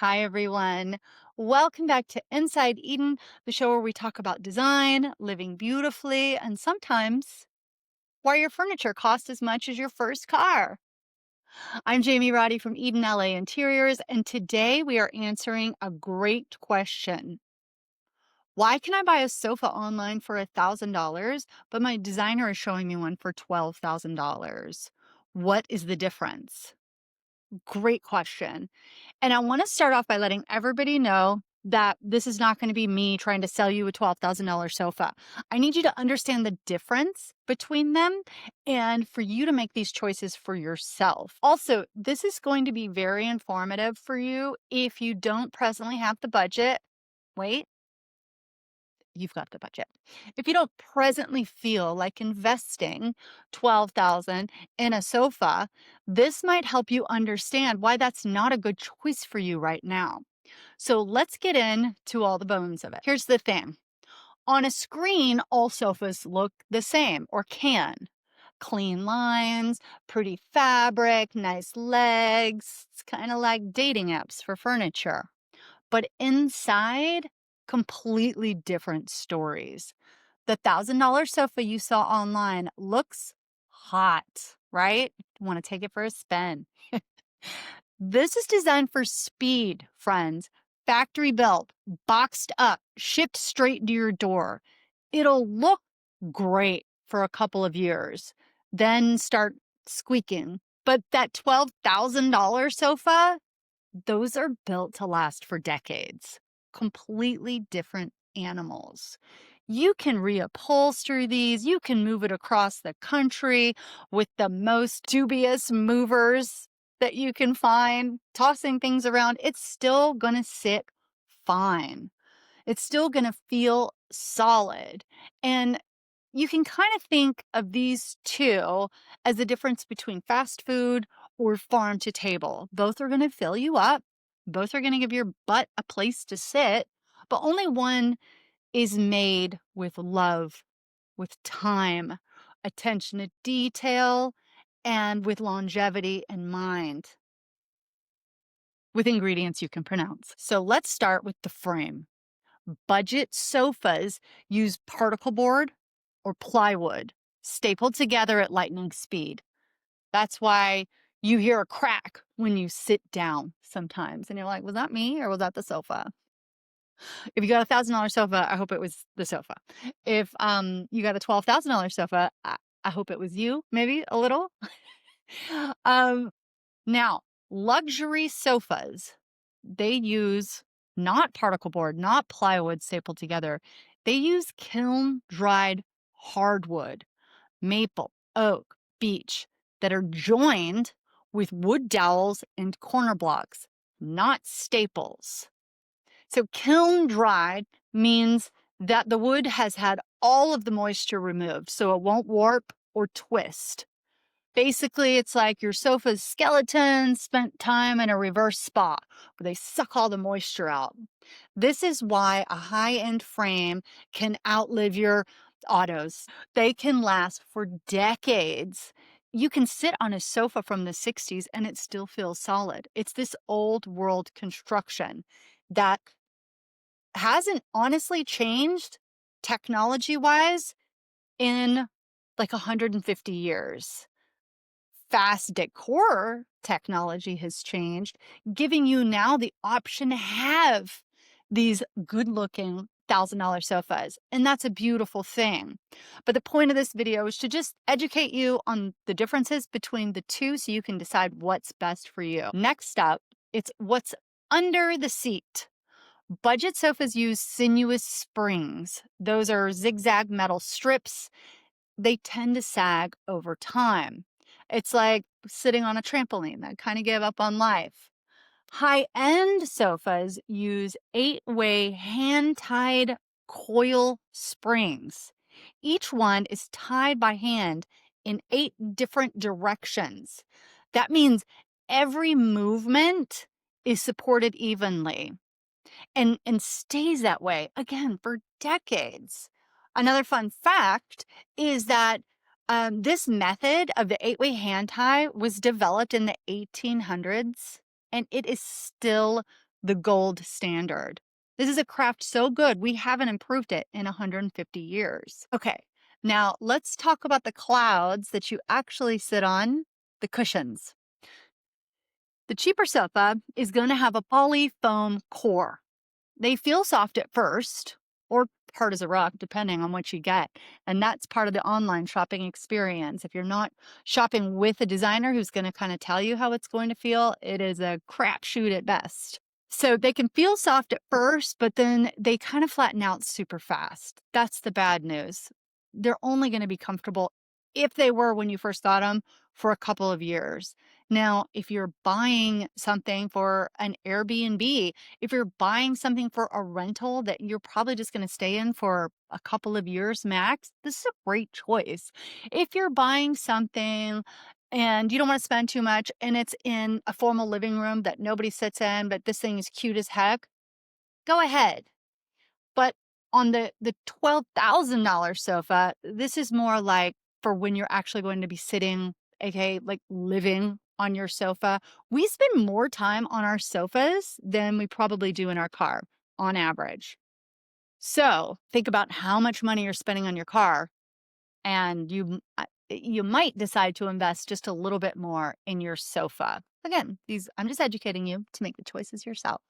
Hi, everyone. Welcome back to Inside Eden, the show where we talk about design, living beautifully, and sometimes why your furniture costs as much as your first car. I'm Jamie Roddy from Eden LA Interiors, and today we are answering a great question. Why can I buy a sofa online for $1,000, but my designer is showing me one for $12,000? What is the difference? Great question. And I want to start off by letting everybody know that this is not going to be me trying to sell you a $12,000 sofa. I need you to understand the difference between them and for you to make these choices for yourself. Also, this is going to be very informative for you if you don't presently have the budget. Wait, you've got the budget. If you don't presently feel like investing 12,000 in a sofa, this might help you understand why that's not a good choice for you right now. So let's get into all the bones of it. Here's the thing. On a screen, all sofas look the same or can. Clean lines, pretty fabric, nice legs. It's kind of like dating apps for furniture. But inside, completely different stories. The $1,000 sofa you saw online looks hot, right? Want to take it for a spin. This is designed for speed, friends. Factory built, boxed up, shipped straight to your door. It'll look great for a couple of years, then start squeaking. But that $12,000 sofa, those are built to last for decades. Completely different animals. You can reupholster these, you can move it across the country with the most dubious movers that you can find, tossing things around. It's still going to sit fine. It's still going to feel solid. And you can kind of think of these two as the difference between fast food or farm to table. Both are going to fill you up, both are going to give your butt a place to sit, but only one is made with love, with time, attention to detail, and with longevity in mind, with ingredients you can pronounce. So let's start with the frame. Budget sofas use particle board or plywood stapled together at lightning speed. That's why you hear a crack when you sit down sometimes. And you're like, was that me or was that the sofa? If you got $1,000 sofa, I hope it was the sofa. If you got a $12,000 sofa, I hope it was you, maybe a little. um, Now, luxury sofas, they use not particle board, not plywood stapled together. They use kiln dried hardwood, maple, oak, beech that are joined with wood dowels and corner blocks, not staples. So kiln dried means that the wood has had all of the moisture removed, so it won't warp or twist. Basically, it's like your sofa's skeleton spent time in a reverse spa where they suck all the moisture out. This is why a high-end frame can outlive your autos. They can last for decades. You can sit on a sofa from the 60s and it still feels solid. It's this old world construction that hasn't honestly changed technology-wise in like 150 years. Fast decor technology has changed, giving you now the option to have these good-looking $1,000 sofas, and that's a beautiful thing. But the point of this video is to just educate you on the differences between the two so you can decide what's best for you. Next up, it's what's under the seat. Budget sofas use sinuous springs. Those are zigzag metal strips. They tend to sag over time. It's like sitting on a trampoline that kind of gave up on life. High-end sofas use 8-way hand-tied coil springs. Each one is tied by hand in 8 different directions. That means every movement is supported evenly and stays that way, again, for decades. Another fun fact is that this method of the 8-way hand tie was developed in the 1800s, and it is still the gold standard. This is a craft so good, we haven't improved it in 150 years. Okay, now let's talk about the clouds that you actually sit on, the cushions. The cheaper sofa is going to have a poly foam core. They feel soft at first, or hard as a rock, depending on what you get. And that's part of the online shopping experience. If you're not shopping with a designer who's going to kind of tell you how it's going to feel, it is a crapshoot at best. So they can feel soft at first, but then they kind of flatten out super fast. That's the bad news. They're only going to be comfortable if they were when you first got them for a couple of years. Now, if you're buying something for an Airbnb, if you're buying something for a rental that you're probably just going to stay in for a couple of years max, this is a great choice. If you're buying something and you don't want to spend too much and it's in a formal living room that nobody sits in, but this thing is cute as heck, go ahead. But on the $12,000 sofa, this is more like for when you're actually going to be sitting, aka like living on your sofa. We spend more time on our sofas than we probably do in our car on average. So think about how much money you're spending on your car, and you might decide to invest just a little bit more in your sofa. Again, I'm just educating you to make the choices yourself.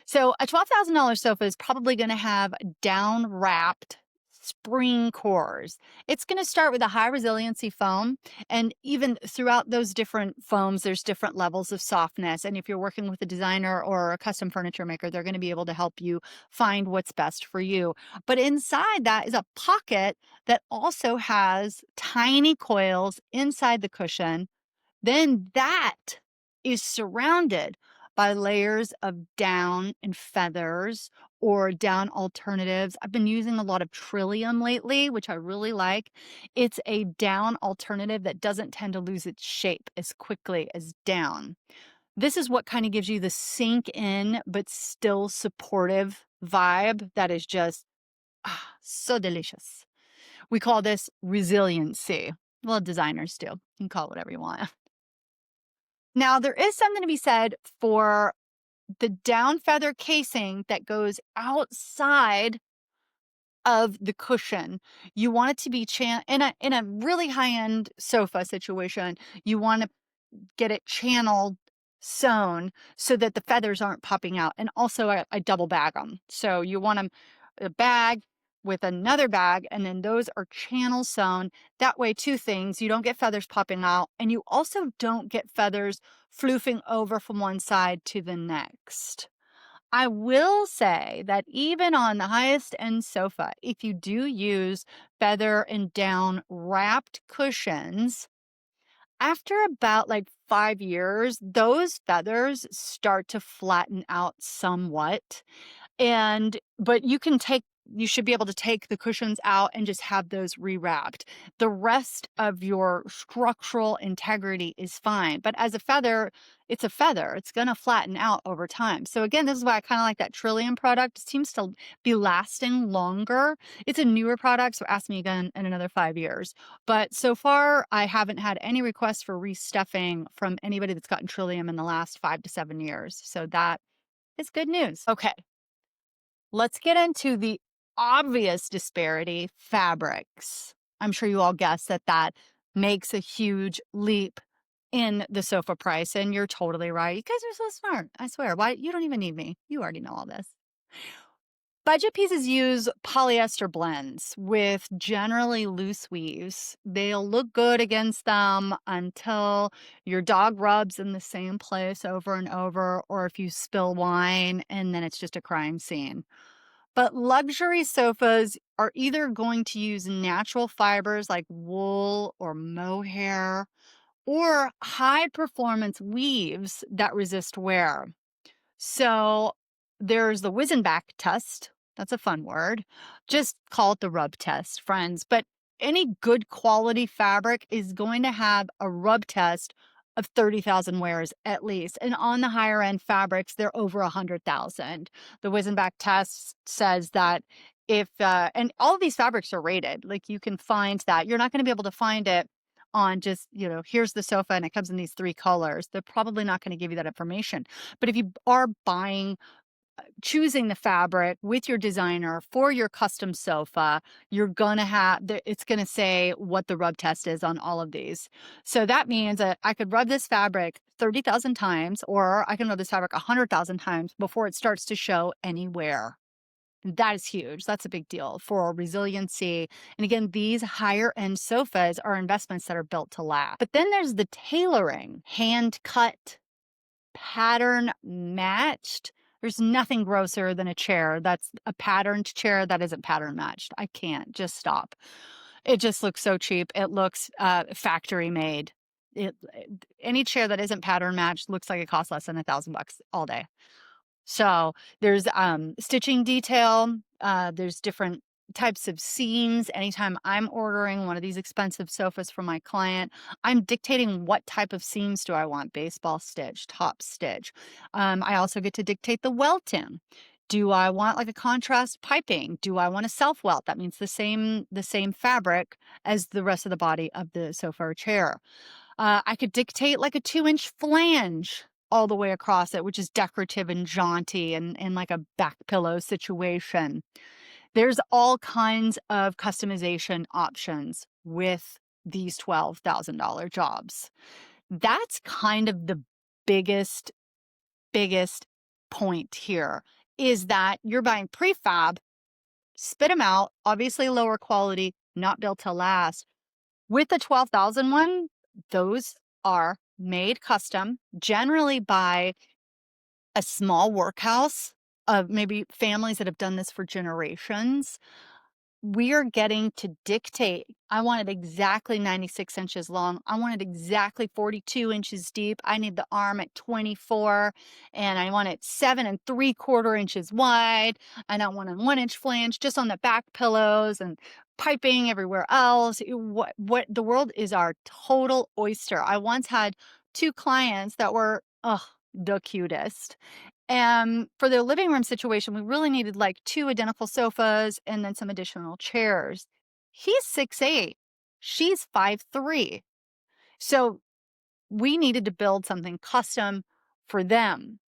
So a $12,000 sofa is probably going to have down wrapped spring cores. It's going to start with a high resiliency foam. And even throughout those different foams, there's different levels of softness. And if you're working with a designer or a custom furniture maker, they're going to be able to help you find what's best for you. But inside that is a pocket that also has tiny coils inside the cushion. Then that is surrounded by layers of down and feathers or down alternatives. I've been using a lot of Trillium lately, which I really like. It's a down alternative that doesn't tend to lose its shape as quickly as down. This is what kind of gives you the sink in but still supportive vibe that is just so delicious. We call this resiliency. Well, designers do. You can call it whatever you want. Now, there is something to be said for the down feather casing that goes outside of the cushion. You want it to be in a really high-end sofa situation. You want to get it channeled sewn so that the feathers aren't popping out. And also I double bag them. So you want them a bag with another bag, and then those are channel sewn. That way, two things: you don't get feathers popping out, and you also don't get feathers floofing over from one side to the next. I will say that even on the highest end sofa, if you do use feather and down wrapped cushions, after about like 5 years, those feathers start to flatten out somewhat. But you should be able to take the cushions out and just have those rewrapped. The rest of your structural integrity is fine. But as a feather, it's a feather. It's going to flatten out over time. So again, this is why I kind of like that Trillium product. It seems to be lasting longer. It's a newer product, so ask me again in another 5 years. But so far, I haven't had any requests for restuffing from anybody that's gotten Trillium in the last 5 to 7 years. So that is good news. Okay. Let's get into the obvious disparity: fabrics. I'm sure you all guess that makes a huge leap in the sofa price, and you're totally right. You guys are so smart. I swear. Why? You don't even need me. You already know all this. Budget pieces use polyester blends with generally loose weaves. They'll look good against them until your dog rubs in the same place over and over, or if you spill wine, and then it's just a crime scene. But luxury sofas are either going to use natural fibers like wool or mohair, or high performance weaves that resist wear. So there's the Wizenbach test. That's a fun word. Just call it the rub test, friends. But any good quality fabric is going to have a rub test of 30,000 wears at least. And on the higher end fabrics, they're over 100,000. The Wizenbach test says that and all of these fabrics are rated, like you can find that. You're not going to be able to find it on just, here's the sofa and it comes in these 3 colors. They're probably not gonna give you that information. But if you are choosing the fabric with your designer for your custom sofa, you're gonna it's gonna say what the rub test is on all of these. So that means that I could rub this fabric 30,000 times, or I can rub this fabric 100,000 times before it starts to show any wear. That is huge. That's a big deal for resiliency. And again, these higher end sofas are investments that are built to last. But then there's the tailoring, hand cut, pattern matched. There's nothing grosser than a chair that's a patterned chair that isn't pattern matched. I can't. Just stop. It just looks so cheap. It looks factory made. Any chair that isn't pattern matched looks like it costs less than $1,000 all day. So there's stitching detail. There's different types of seams. Anytime I'm ordering one of these expensive sofas for my client, I'm dictating what type of seams do I want: baseball stitch, top stitch. I also get to dictate the welting. Do I want like a contrast piping? Do I want a self welt? That means the same fabric as the rest of the body of the sofa or chair. I could dictate like a 2-inch flange all the way across it, which is decorative and jaunty and like a back pillow situation. There's all kinds of customization options with these $12,000 jobs. That's kind of the biggest point here, is that you're buying prefab, spit them out, obviously lower quality, not built to last. With the 12,000 one, those are made custom, generally by a small workhouse of maybe families that have done this for generations. We are getting to dictate. I want it exactly 96 inches long. I want it exactly 42 inches deep. I need the arm at 24, and I want it 7 3/4 inches wide. I don't want a 1-inch flange just on the back pillows and piping everywhere else. What the world is our total oyster. I once had 2 clients that were, the cutest. And for their living room situation, we really needed like 2 identical sofas and then some additional chairs. He's 6'8". She's 5'3". So we needed to build something custom for them.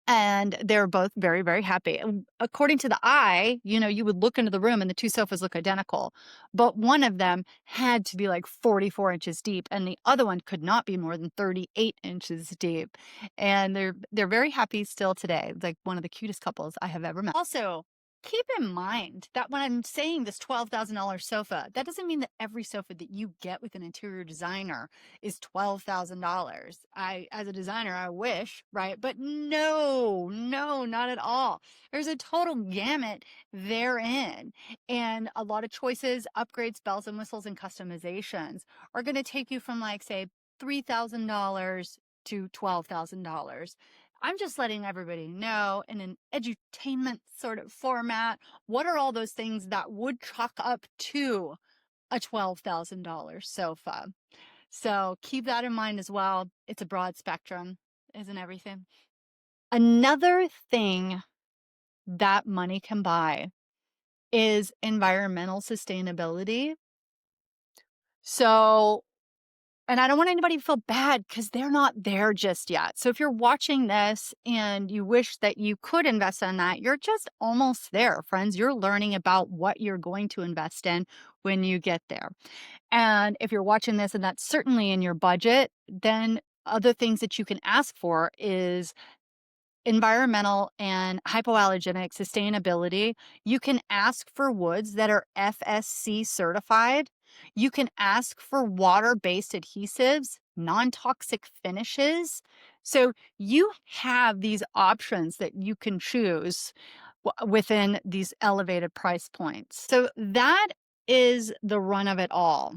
And they're both very, very happy. And according to the eye, you would look into the room and the 2 sofas look identical. But one of them had to be like 44 inches deep, and the other one could not be more than 38 inches deep. And they're very happy still today. Like one of the cutest couples I have ever met. Also, keep in mind that when I'm saying this $12,000 sofa, that doesn't mean that every sofa that you get with an interior designer is $12,000. As a designer, I wish, right? But no, no, not at all. There's a total gamut therein. And a lot of choices, upgrades, bells and whistles, and customizations are going to take you from, like, say, $3,000 to $12,000. I'm just letting everybody know in an edutainment sort of format, what are all those things that would chalk up to a $12,000 sofa. So keep that in mind as well. It's a broad spectrum, isn't everything? Another thing that money can buy is environmental sustainability. So, and I don't want anybody to feel bad because they're not there just yet. So if you're watching this and you wish that you could invest in that, you're just almost there, friends. You're learning about what you're going to invest in when you get there. And if you're watching this and that's certainly in your budget, then other things that you can ask for is environmental and hypoallergenic sustainability. You can ask for woods that are FSC certified. You can ask for water-based adhesives, non-toxic finishes. So you have these options that you can choose within these elevated price points. So that is the run of it all.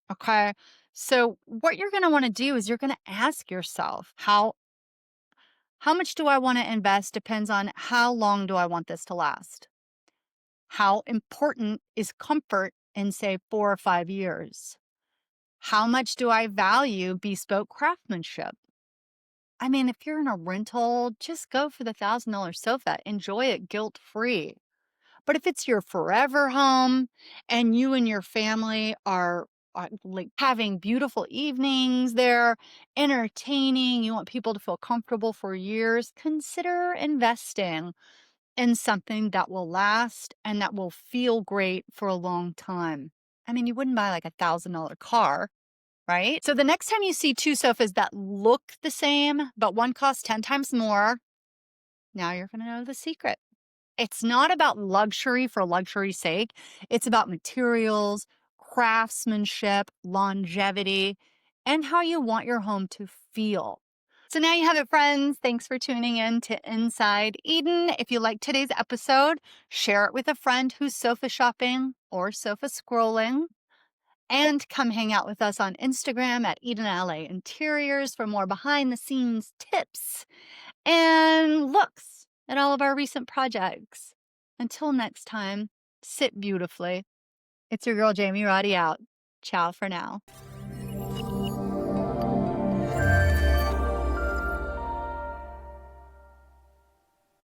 Okay. So what you're going to want to do is you're going to ask yourself, how much do I want to invest depends on how long do I want this to last? How important is comfort in, say, 4 or 5 years? How much do I value bespoke craftsmanship? I mean, if you're in a rental, just go for the $1,000 sofa. Enjoy it guilt-free. But if it's your forever home and you and your family are like having beautiful evenings there, entertaining, you want people to feel comfortable for years, consider investing in something that will last and that will feel great for a long time. I mean, you wouldn't buy like $1,000 car, right? So the next time you see two sofas that look the same, but one costs 10 times more, now you're going to know the secret. It's not about luxury for luxury's sake. It's about materials, craftsmanship, longevity, and how you want your home to feel. So now you have it, friends. Thanks for tuning in to Inside Eden. If you like today's episode, share it with a friend who's sofa shopping or sofa scrolling. And come hang out with us on Instagram at Eden LA Interiors for more behind the scenes tips and looks at all of our recent projects. Until next time, sit beautifully. It's your girl, Jamie Roddy out. Ciao for now.